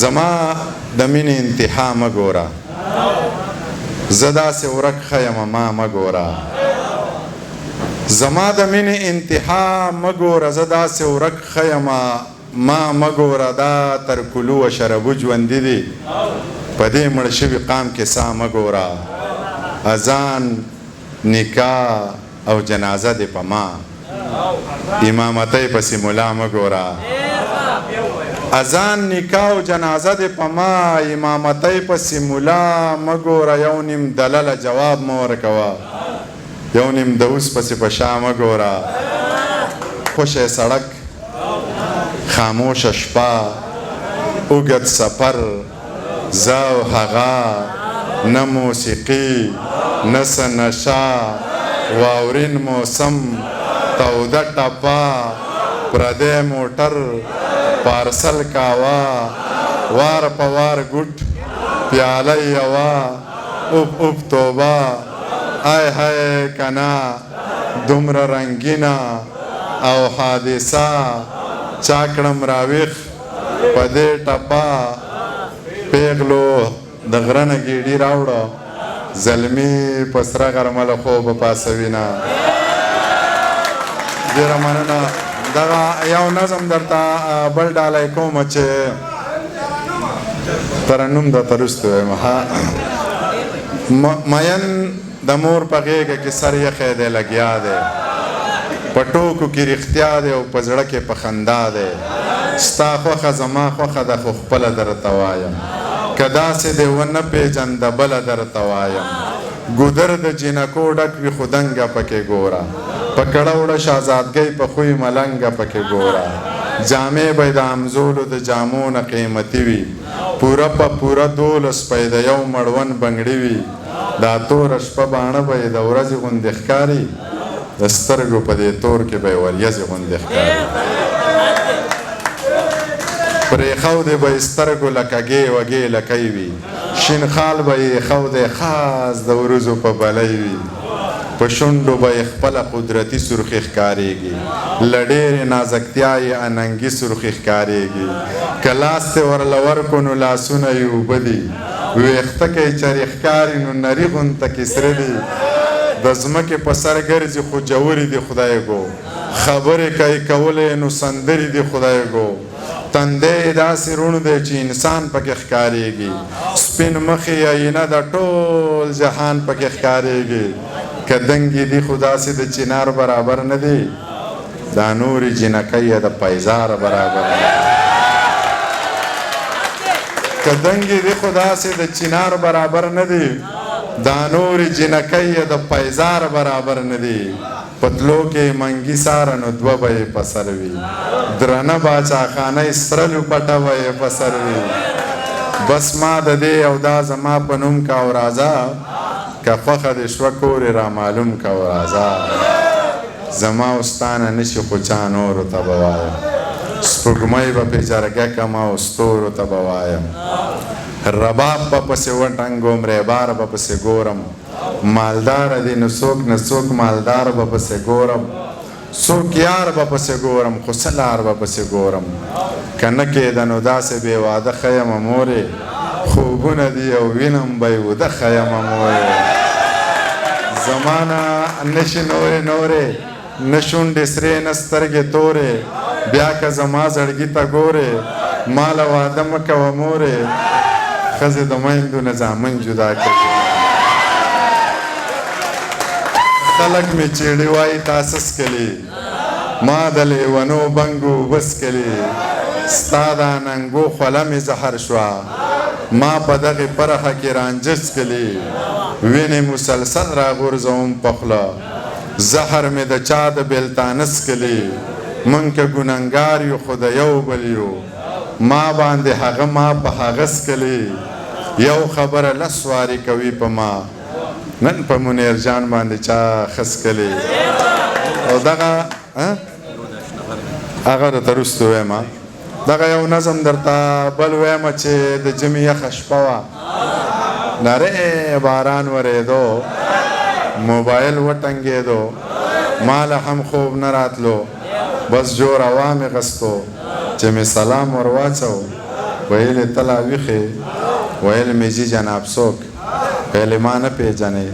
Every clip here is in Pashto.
زما د مینې انتها مه ګوره، زه داسې ورک ښه یم ما مه ګوره. زما د مینې انتها مه ګوره، زه داسې ورک ښه یم ما مه ګوره. دا تر کلو و شربو ژوندي دي، په دې مړ شوي قام کې سا مه ګوره. اذان نکاح او جنازه دې په ما، امامتۍ پسې ملا مه ګوره. اذان نکاح او جنازه دې په ما، امامتۍ پسې ملا مه ګوره. یو نیم دلله جواب مه ورکوه، یو نیم د اوس پسې په شا مه ګوره. خوشی سړک، خاموشه شپه، اوږد سفر، زه او هغه، نه موسیقي نه څه نشه، واورین موسم، توده ټپه، پردی موټر، پارسل کاوه، وار په وار ګوټ، پیاله یوه، اوب اوب توبه، ای های کنا دومره رنګینه او حادثه، چا کړم راویښ په دې ټپه. پیغلو د غره نه ګیډي راوړه، زلمي په سره غرمه له خوبه پاسوینه. ډېره مننه. دغه یو نظم درته بل ډالی کومه چې ترنم درته وروسته وایم. مین د مور په غېږه کې سر یخی دی لګیا دی، په ټوکو کې رښتیا دی او په زړه کې په خندا دی. ستا خوښه زما خوښه ده خو خپله درته وایم، که داسې دې ونه پېژنده بله درته وایم. ګودر د جینکو ډک وي خو دنګه پکې ګوره، په کړه وړه شهزادګۍ په خوی ملنګه پکې ګوره. جامې به د همزولو د جامو نه قیمتي وي، پوره په پوره 12 پۍ د یو مړون بنګړي وي. دا توره شپه باڼه به یې د ورځې غوندې ښکاري، د سترګو په دې تور کې به یې وریځې غوندې ښکاري. پرېښودې به یې سترګو لکه ګې وګې لکۍ وي، شین خال به یې ایښودی خاص د وروځو په بلۍ وي. په شونډو به یې خپله قدرتي سرخي ښکارېږي، له ډېرې نازکتیا یې اننګي سرخي ښکارېږي. که لاس دې ورله ورکړو نو لاسونه یې اوبه دي، ویښته که یې چرې ښکاري نو نري غونته کې سره دي. د ځمکې په سر ګرځي خو جوړې دي خدای ګو، خبرې که یې کولی نو سندرې دي خدای ګو. تندی یې داسې روڼ دی چې انسان پکې ښکارېږي، سپین مخې آینه د ټول جهان پکې ښکارېږي. که دنګې دي خو داسې د چنار برابر نه دي، دا نورې جنکۍ یې د پیزار برابر نه دي. که دنګې دي خو داسې د چنار برابر نه دي، دا نورې جنکۍ یې د پیزار برابر نه دي. پتلو کې منګي ساره نو دوه به یې په سر وي، درنه باچاخانۍ سره لوپټه به یې په سر وي. بس ما د دې او دا زما په نوم کا او راځه، که خوښه دې شوه کور یې رامعلوم کا او راځه. زما او ستا نه نشي خو چا نورو ته به وایم، سپوږمۍ به پې جرګه کړم او ستورو ته به وایم. رباب به پسې وټنګوم، ریبار به پسې ګورم، مالدار دی نو څوک نه څوک مالدار به پسې ګورم. څوک یار به پسې ګورم خو څه لار به پسې ګورم. که نه کېده نو داسې بې واده ښه یمه مورې، خوبونه دي او وینم به یې وده ښه یمه مورې. زما نه نشي نورې نورې، نه شونډې سرې نه سترګې تورې، بیا که زما زړګي ته ګورې ما له واده مه کوه مورې. ښځې د میندو نه زامن جدا کوي. خلک مې چیړې وایي تا څه څکلي، ما د لیونو بنګو اوبه څکلي. ستا د اننګو خوله مې زهر شوه، ما په دغې پرخه کې رانجه څکلي. وینې مسلسل راغورځوم په خوله، زهر مې د چا د بېلتانه څکلي. موږ که ګنهګار یو خو د یو بل یو، ما باندې هغه ما په هغه څکلي. یو خبره لس وارې کوي په ما، نن په منیر جان باندې چا ښه څکلي. او دغه هغه درته وروسته وایم. دغه یو نظم درته بل وایم چې د ژمي یخه شپه وه، نری باران ورېدو، موبایل وټنګېدو، ما له هم خوب نه راتلو. بس جوړ هوا مې غستو چې مې سلام ور واچو، ویل تلا ویخې ویل میجي جناب څوک ویل ما نه پیژنې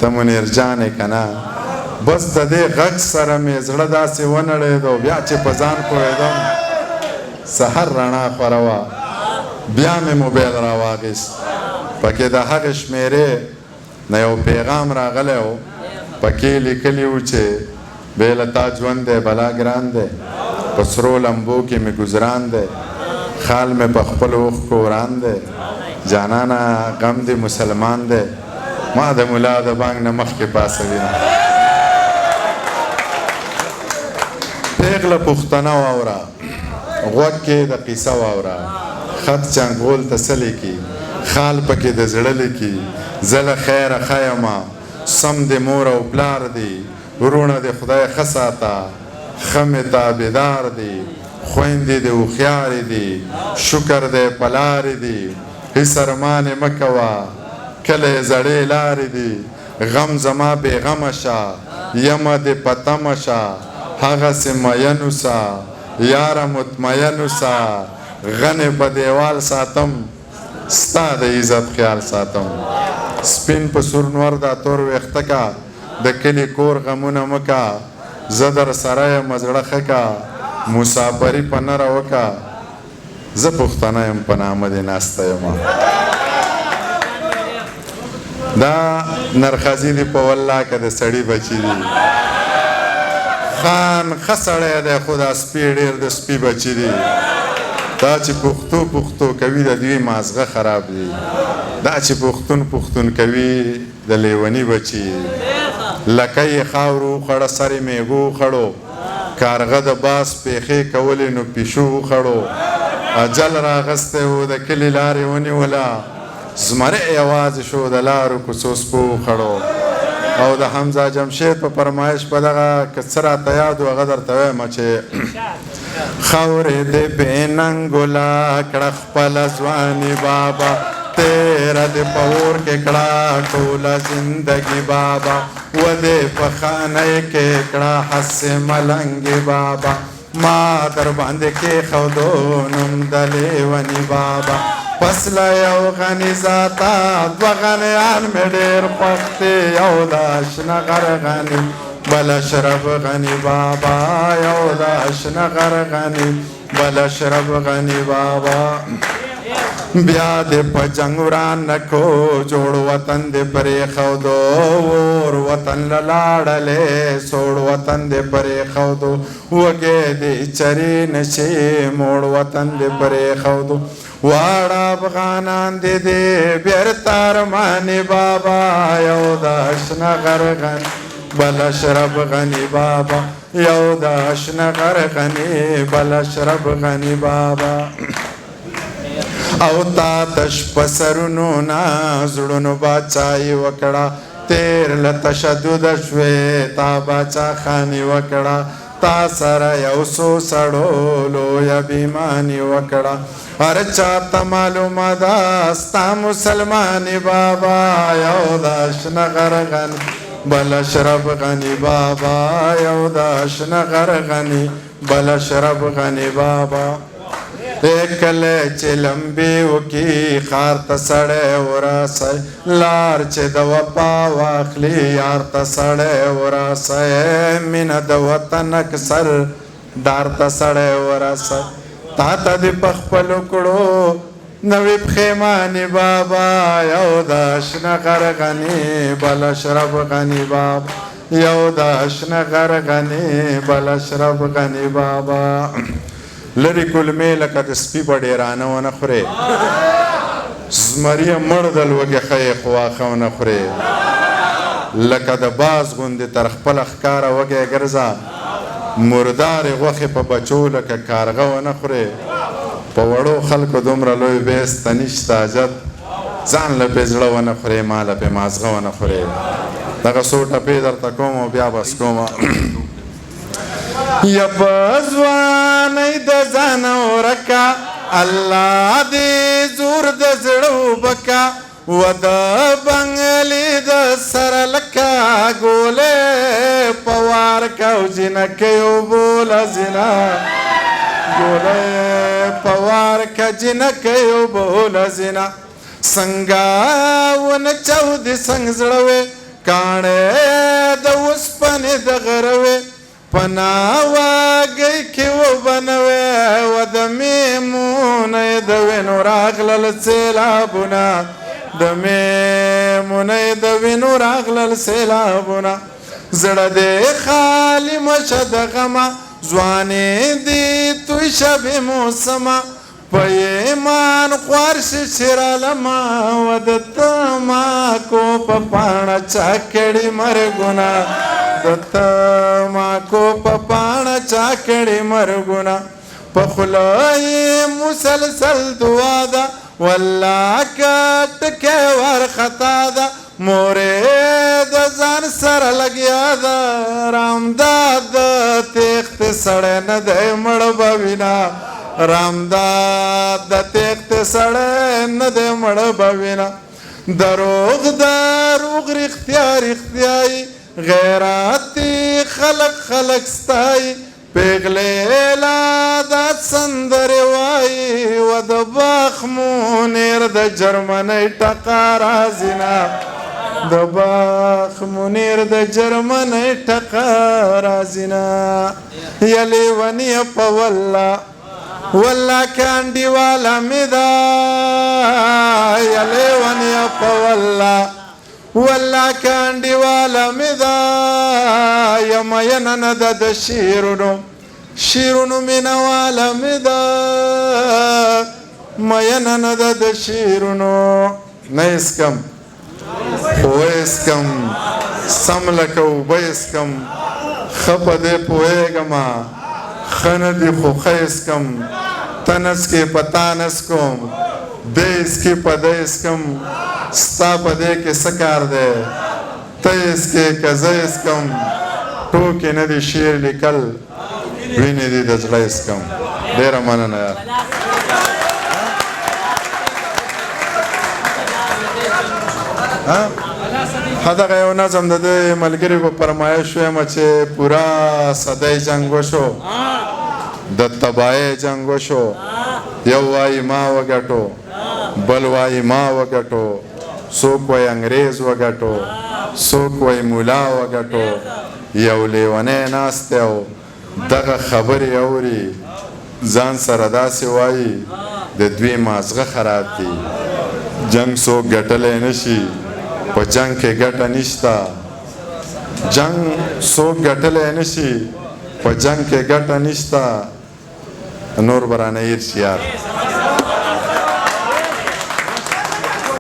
ته منیر جان یې که نه بس د دې غږ سره مې زړه داسې ونړېد او بیا چې په ځان پوهېدم سحر رڼا خوره وه بیا مې موبایل راواخیست پکې د هغې شمېرې نه یو پیغام راغلی و پکې لیکلي وو چې بې له تا ژوند دی بلا ګران دی په سرو لمبو کې مې ګزران دی خال مې په خپلو اوښکو وران دی جانانه غم دی مسلمان دی ما د ملا د بانګ نه مخکې پاسوینه پیغله پښتنه واوره غوږ کې د قیصه واوره خط چنګول ته څه لیکي خال پکې د زړه لیکي زه له خیره ښه یمه سم د مور او پلار دی ورونه د خدای ښه ساته ښه مې تابعدار دی خویندې د هوښیارې دي شکر دی په لارې دي هېڅ ارمانې مه کوه کله یې زړې لارې دي غم زما بېغمه شه یمه دې په تمه شه هغسې مین اوسه یاره مطمئن اوسه غنې په دیوال ساتم ستا د عزت خیال ساتم سپین په سور نور دا تور ویښته کا د کلي کور غمونه مه کا زه در سره یم زړه ښه کا مسافري په نره وکه زه پښتنه یم په نامه دې ناسته یمه دا نرخزي دي په والله که د سړي بچي دي خان ښه سړی دی خو دا سپي ډېر د سپي بچي دي دا چې پښتو کوي د دوی مازغه خراب دي دا چې پښتون کوي د لیوني بچي لکه یې خاورو وخوړه سر یې میږو وخوړو کارغه د باس پیښې کولې نو پیشو وخوړو اجل راغستی و د کلي لارې ونیوله زمری یوازې شو د لارو کوڅو سپو وخوړو او د حمزه جمشید په فرمایش په دغه که څه راته یاد و هغه درته وایم چې خاورې دې بې ننګوله کړه خپله ځواني بابا تیره دې په اور کې کړه ټوله زندګي بابا و دې په خانۍ کې کړه هسې ملنګې بابا ما در باندې کېښودو نوم د لیوني بابا پس له یو غني ذاته دوه غنیان مې ډېر خوښ دي یو د اشنه غر غني بل اشرف غني بابا یو د اشنه غر غني بل اشرف غني بابا بیا دې په جنګ وران نکو جوړ وطن دې پرېښودو اور وطن له لاړلې سوړ وطن دې پرېښودو وږې دې چرې نشي موړ وطن دې پرېښودو واړه افغانان دې دې بېرته ارمانې بابا یو د اشنه غر غني بل اشرف غني بابا یو د اشنه غر غني بل اشرف غني بابا او تا تش پسرونو نا زړونو باچایي وکړه تیر له تشدد شوې تا باچا خاني وکړه تا سره یو څو سړو لویه بېماني وکړه هر چاته معلومه ده ستا مسلمانې بابا یو د اشنه غر غني بل اشرف غني بابا یو د اشنه غر غني بل اشرف غني بابا کله چې لمبې وکي ښار ته سړی ورسئ لار چې د وفا واخلي یار ته سړی ورسئ مینه د وطن اکثر دار ته سړی ورسئ تا ته دې په خپلو کړو نوې پښیمانې بابا یو د اشنه غر غني بل اشرف غني بابا یو د اشنه غر غني بل اشرف غني بابا لري کلمې لکه د سپي په ډېرانه ونه خورې زمریه مړ د لوږې ښه خو واښه ونه خورې لکه د باز غوندې تر خپله ښکاره وږی ګرځه مردارې غوښې په بچو لکه کارغه ونه خورې په وړو خلکو دومره لوی بیس ته نشته حاجت ځان له پې زړه ونه خورې ما له پې مازغه ونه خورې دغه څو ټپې درته کوم او بیا بس کومه یا بزوانی د ځانه ورکه الله دې زور د زړه وبکه و د بنګلې د سره لکه ګولې په وار که او جینکۍ اوبو له زینه ګولۍ په وار که جنکۍ اوبهوله زینه څنګه ونه چاودې څنګ زړه وې کاڼی د اوسپنې د غره وې په ناوګۍ کې اوبه نه وې و د میمونۍ د وینو راغلل سیلابونه د میمونۍ د وینو راغلل سیلابونه زړه دې خالي مشه د غمه ځوانې دې توی شبې موسمه په ایمان خوار شي چې رالمه و د تماکو په پاڼه چا کړي مرګونه د تماکو په پاڼه چا کړي مرګونه په خوله یې مسلسل دعا ده والله که ټکی ورخطا ده مورې د ځان سره لګیا ده رامداد د تېښتې سړی نه دی مړ به وینه رامداد د تېښتې سړی نه دی مړ به وینه دروغ رښتیا رښتیایي غیراتي خلق ستایي پیغلې لا دا سندرې وایي و د باغ منیر د جرمنۍ ټقه راځي نه د باغ منیر د جرمنۍ ټقه راځي نه یا لیونیه په والله کانډي والا مې ده یا لیونیه په والله کانډي والا مې ده یا مینه نه ده د شیرونو مینه والا مې ده مینه نه ده د شیرونو نه اسکم اوه اسکم سم لکه اوبه اسکم ښه په دې پوهېږمه ښه نه دي خو ښه اسکم ته نسکې په تا نسکم دی اسکې په دی اسکم ستا په دې کې څه کار دی ته اسکې که زه اسکم ټوکې نه دي شعر لیکل وینې دي د زړه اسکم ډېره مننه یار دغه یو نظم د دې ملګري په فرمایش ویمه چې پوره صدۍ جنګ وشو د تباهۍ جنګ وشو یو وایي ما وګټو بل وایي ما وګټو څوک وایي انګریز وګټو څوک وایي ملا وګټو یو لیونی ناست دی او دغه خبرې اوري ځان سره داسې وایي د دوی مازغه خراب دي جنګ څوک ګټلی نه شي په جنګ کې ګټه نشته جنګ څوک ګټلی نه شي په جنګ کې ګټه نشته نور به رانه هېر شي یار